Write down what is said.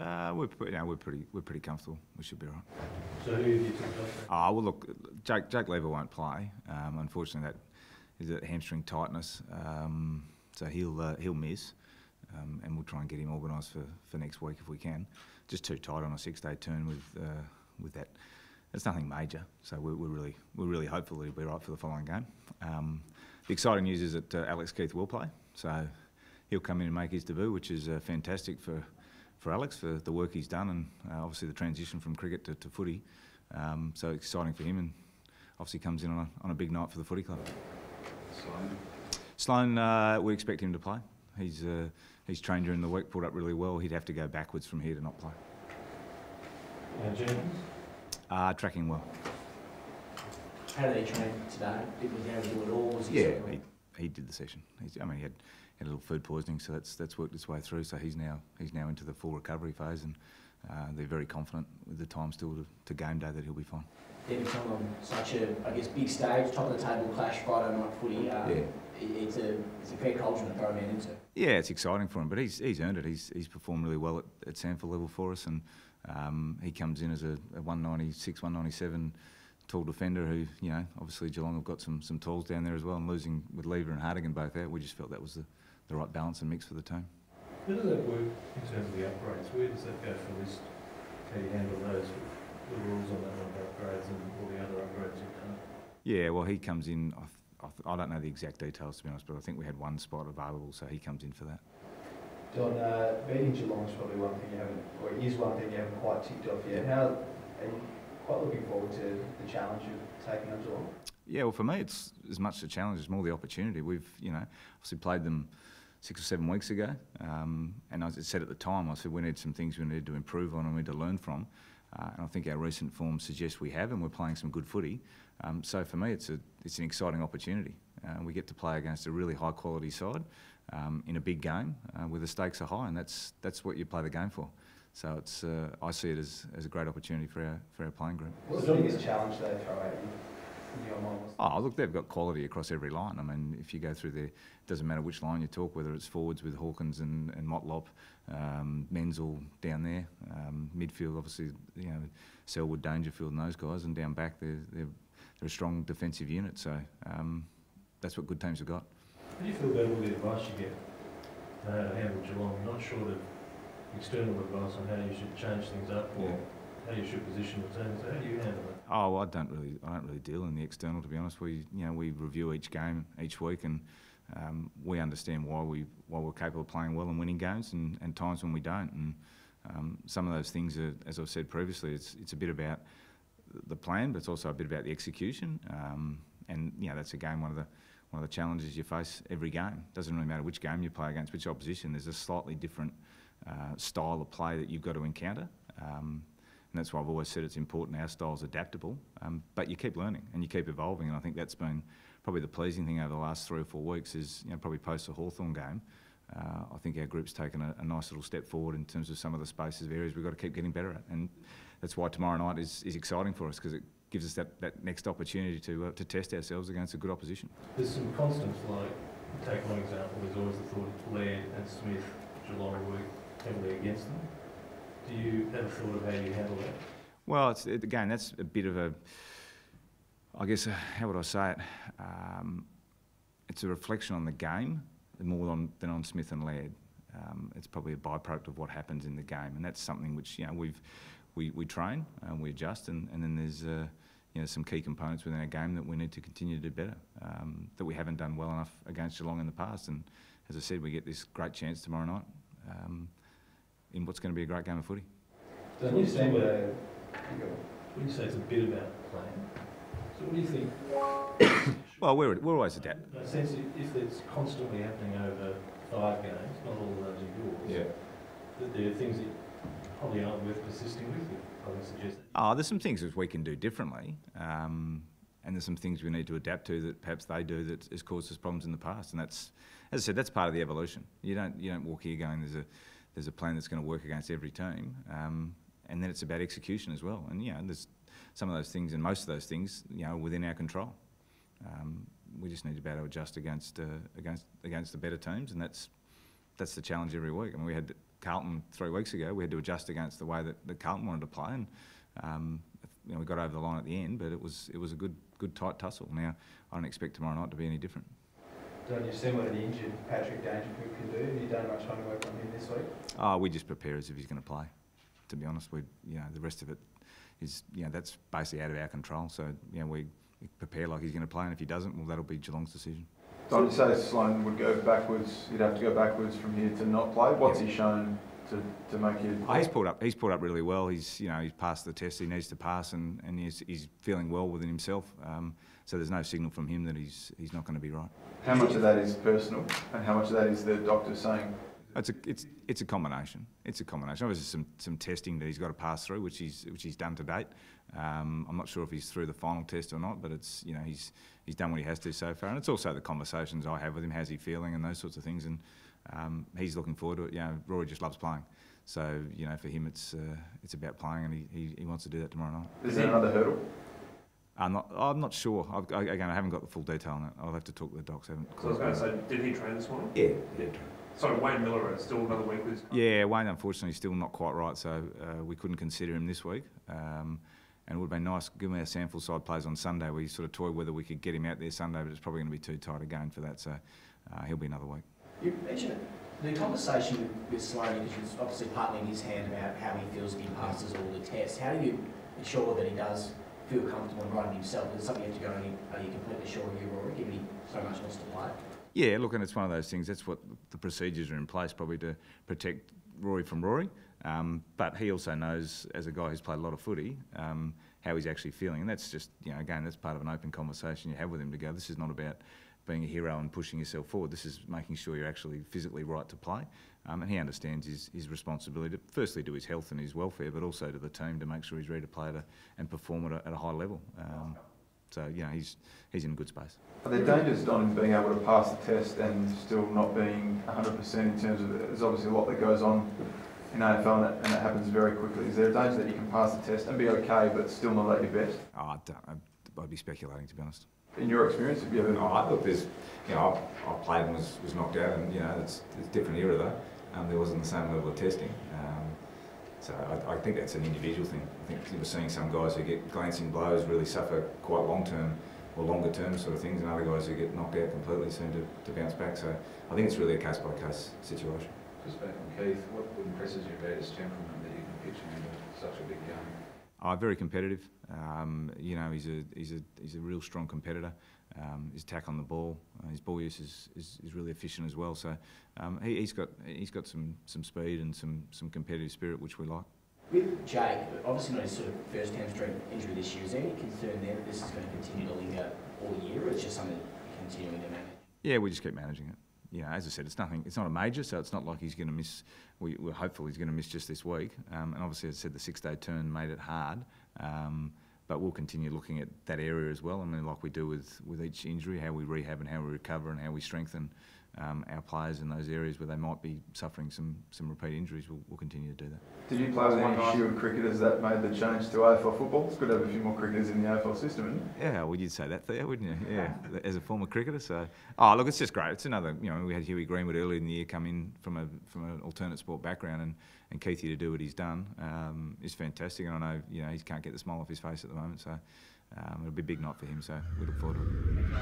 We're pretty comfortable. We should be all right. So who have you took off? Well, look, Jake Lever won't play. Unfortunately, that is a hamstring tightness, so he'll miss, and we'll try and get him organised for next week if we can. Just too tight on a 6-day turn with that. It's nothing major, so we're really hopeful that he'll be right for the following game. The exciting news is that Alex Keith will play, so he'll come in and make his debut, which is fantastic for Alex, for the work he's done, and obviously the transition from cricket to footy. So exciting for him, and obviously comes in on a big night for the footy club. Sloan, we expect him to play. He's trained during the week, pulled up really well. He'd have to go backwards from here to not play. And Jenkins? Tracking well. How did he train today? Was he able to do it all? Was he did the session. He had a little food poisoning, so that's worked its way through. So he's now into the full recovery phase, and they're very confident with the time still to game day that he'll be fine. They've come on such a, big stage, top of the table clash, Friday night footy. It's a fair culture to throw a man into. Yeah, it's exciting for him, but he's earned it. He's performed really well at Sanford level for us, and he comes in as a 196, 197 tall defender who, obviously Geelong have got some talls down there as well, and losing with Lever and Hartigan both out, we just felt that was the right balance and mix for the team. How does that work in terms of the upgrades? Where does that go for list? How do you handle those, the rules on that number of upgrades and all the other upgrades you've done? Yeah, well, he comes in, I don't know the exact details to be honest, but I think we had one spot available, so he comes in for that. Don, beating Geelong is probably one thing you haven't, or is one thing you haven't quite ticked off yet. How are you quite looking forward to the challenge of taking on Geelong? Yeah, well, for me, it's as much the challenge as more the opportunity. We've, obviously played them 6 or 7 weeks ago, and as I said at the time, I said we need some things we need to improve on and we need to learn from. And I think our recent form suggests we have, and we're playing some good footy. So for me, it's an exciting opportunity. We get to play against a really high quality side in a big game where the stakes are high, and that's what you play the game for. So it's I see it as a great opportunity for our playing group. What's the biggest challenge they throw at you? Look, they've got quality across every line. I mean, if you go through there, it doesn't matter which line you talk, whether it's forwards with Hawkins and Motlop, Menzel down there, midfield obviously, Selwood, Dangerfield and those guys, and down back they're a strong defensive unit. So that's what good teams have got. How do you feel about all the advice you get how to handle Geelong? Not short of external advice on how you should change things up or how you should position the team. So how do you handle that? Well, I don't really deal in the external, to be honest. We review each game each week, and we understand why we're capable of playing well and winning games, and times when we don't. And some of those things are, as I've said previously, it's a bit about the plan, but it's also a bit about the execution. And that's again one of the challenges you face every game. It doesn't really matter which game you play against, which opposition. There's a slightly different style of play that you've got to encounter. And that's why I've always said it's important our style's adaptable, but you keep learning and you keep evolving, and I think that's been probably the pleasing thing over the last 3 or 4 weeks is, probably post the Hawthorn game, I think our group's taken a nice little step forward in terms of some of the spaces of areas we've got to keep getting better at, and that's why tomorrow night is exciting for us, because it gives us that next opportunity to test ourselves against a good opposition. There's some constants, like, take one example, there's always the thought of Laird and Smith, Geelong work heavily against them. Do you have a thought of how you handle that? Well, again, that's a bit of a, I guess, how would I say it? It's a reflection on the game more than on Smith and Laird. It's probably a byproduct of what happens in the game, and that's something which we train and we adjust, and then there's some key components within our game that we need to continue to do better, that we haven't done well enough against Geelong in the past. And as I said, we get this great chance tomorrow night. In what's going to be a great game of footy. When you say it's a bit about playing, so what do you think? Well, we're always adapting. In a sense, if it's constantly happening over 5 games, not all of those are yours, that there are things that probably aren't worth persisting with, I would suggest. There's some things that we can do differently, and there's some things we need to adapt to that perhaps they do that has caused us problems in the past, and that's, as I said, that's part of the evolution. You don't walk here going there's a plan that's going to work against every team, and then it's about execution as well. And there's some of those things, and most of those things, within our control. We just need to be able to adjust against the better teams, and that's that's the challenge every week. I mean, we had Carlton 3 weeks ago. We had to adjust against the way that Carlton wanted to play, and we got over the line at the end. But it was a good tight tussle. Now I don't expect tomorrow night to be any different. Don't you see what an injured Patrick Dangerfield can do? Have you done much homework on him this week? We just prepare as if he's going to play. To be honest, the rest of it is that's basically out of our control. So we prepare like he's going to play, and if he doesn't, well, that'll be Geelong's decision. Don, you say Sloan would go backwards. He'd have to go backwards from here to not play. What's he shown to make you? He's pulled up really well. He's passed the test he needs to pass, and he's feeling well within himself. So there's no signal from him that he's not going to be right. How much of that is personal, and how much of that is the doctor saying? It's a combination. It's a combination. Obviously, some testing that he's got to pass through, which he's done to date. I'm not sure if he's through the final test or not, but it's he's done what he has to so far, and it's also the conversations I have with him. How's he feeling, and those sorts of things, and he's looking forward to it. Rory just loves playing, so for him it's about playing, and he wants to do that tomorrow night. Is there another hurdle? I'm not sure. I haven't got the full detail on it. I'll have to talk to the docs. So I was going to say, did he train this morning? Yeah. So Wayne Miller is still another week with his... Yeah, Wayne unfortunately is still not quite right, so we couldn't consider him this week. And it would have been nice, given our sample side plays on Sunday, we sort of toyed whether we could get him out there Sunday, but it's probably going to be too tight a game for that, so he'll be another week. You mentioned the conversation with Sloan, because it's obviously partly in his hand about how he feels if he passes all the tests. How do you ensure that he does feel comfortable and right in himself? Is it something you have to go and are you completely sure of you, Rory, given he so much wants to play? Yeah, look, and it's one of those things, that's what the procedures are in place, probably to protect Rory from Rory. But he also knows, as a guy who's played a lot of footy, how he's actually feeling. And that's just, again, that's part of an open conversation you have with him to go, this is not about being a hero and pushing yourself forward. This is making sure you're actually physically right to play. And he understands his responsibility, to, firstly to his health and his welfare, but also to the team to make sure he's ready to play and perform at a high level. So, he's in a good space. Are there dangers on him being able to pass the test and still not being 100% in terms of, there's obviously a lot that goes on in AFL and it happens very quickly. Is there a danger that you can pass the test and be okay but still not at your best? I'd be speculating, to be honest. In your experience, have you ever... Look, there's, I played and was knocked out, and it's a different era though. There wasn't the same level of testing. So I think that's an individual thing. I think we're seeing some guys who get glancing blows really suffer quite long-term or longer-term sort of things, and other guys who get knocked out completely seem to bounce back. So I think it's really a case-by-case situation. Just back on Keith, what impresses you about his temperament that you can picture him in such a big game? Very competitive. He's a real strong competitor. His attack on the ball, his ball use is really efficient as well. So he's got some speed and some competitive spirit, which we like. With Jake, obviously not his sort of first hamstring injury this year, is there any concern there that this is going to continue to linger all year, or it's just something you're continuing to manage? Yeah, we just keep managing it. As I said, it's not a major, so it's not like he's going to miss. We're hopeful he's going to miss just this week. And obviously, as I said, the 6-day turn made it hard. But we'll continue looking at that area as well. I mean, like we do with each injury, how we rehab and how we recover and how we strengthen our players in those areas where they might be suffering some repeat injuries. We'll continue to do that. Did you play with any Shield cricketers that made the change to AFL football? It's good to have a few more cricketers in the AFL system, isn't it? Yeah, well, you'd say that there, wouldn't you? Yeah, as a former cricketer. So, look, it's just great. It's another, we had Huey Greenwood earlier in the year come in from an alternate sport background, and Keithy to do what he's done is fantastic. And I know, he can't get the smile off his face at the moment, so it'll be a big night for him. So we look forward to it.